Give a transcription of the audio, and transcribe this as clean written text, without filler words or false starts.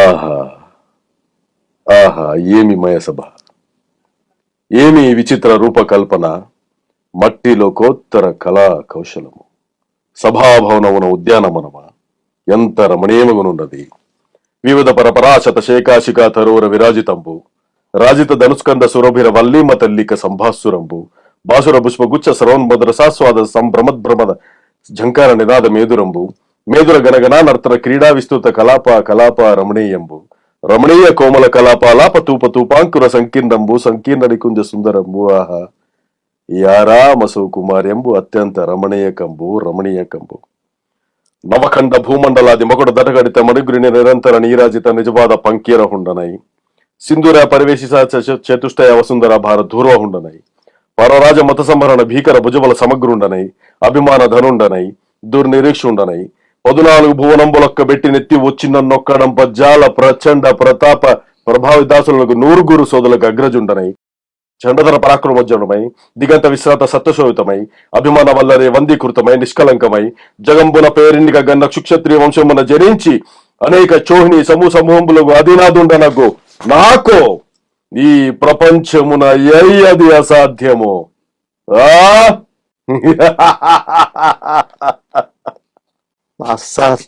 ఆహా ఆహా ఏమి మయసభ, ఏమి విచిత్ర రూపకల్పన, మట్టిలో కోత్తర కళా కౌశలము, సభాభవనమున ఉద్యానవనమా ఎంత రమణీయమగునున్నది. వివిధ పరపరాశత శేకాశికా తరోర విరాజితంబు, రాజిత ధనుస్కంద సురభిర వల్లీమ తల్లిక సంభాసురంబు, బాసుర పుష్పగుచ్చ సర్వన్మధుర సాస్వాద సంభ్రమద్భ్రమద ఝంకార నినాద మేదురంబు, మేదుర గణగణ నర్తన క్రీడా విస్తృత కలాప కలాప రమణీయంబు, రమణీయ కోమల కలాపాలాప తూప తూపాంకుర సంకీర్ణంబు సంకీర్ణ నికుంజ సుందరంబు. ఆహా యారామసు కుమార్యంబు అత్యంత రమణీయకంబు రమణీయకంబు. నవఖండ భూమండలాది మకుడ దటగడిత మణిగురిని నిరంతర నీరాజిత నిజవాద పంకీర హుండనై, సింధుర పరివేశిస చతుష్టయ వసుంధర భార ధూర్వ హుండనై, పరరాజ మత సంహరణ భీకర భుజబల సమగ్రుండనై, అభిమాన ధనుండనై, దుర్నిరీక్షుండనై, 14 భువనంబులొక్క బెట్టి నెత్తి వచ్చిన నొక్కడం పజ్జాల ప్రచండ ప్రతాప ప్రభావిదాసులకు నూరుగురు సోదరులకు అగ్రజుండనై, చండధర పరాక్రమోజ్వలమై, దిగంత విశ్రాంత సత్వశోభితమై, అభిమాన వల్లరే వందీకృతమై, నిష్కలంకమై, జగంబున పేరిండిక గన్న క్షుక్షత్రియ వంశమున జరించి అనేక చోహిని సమూహంబులకు అధినాదుండనగు నాకో ఈ ప్రపంచమున అది అసాధ్యము. ఆ మాస్టర్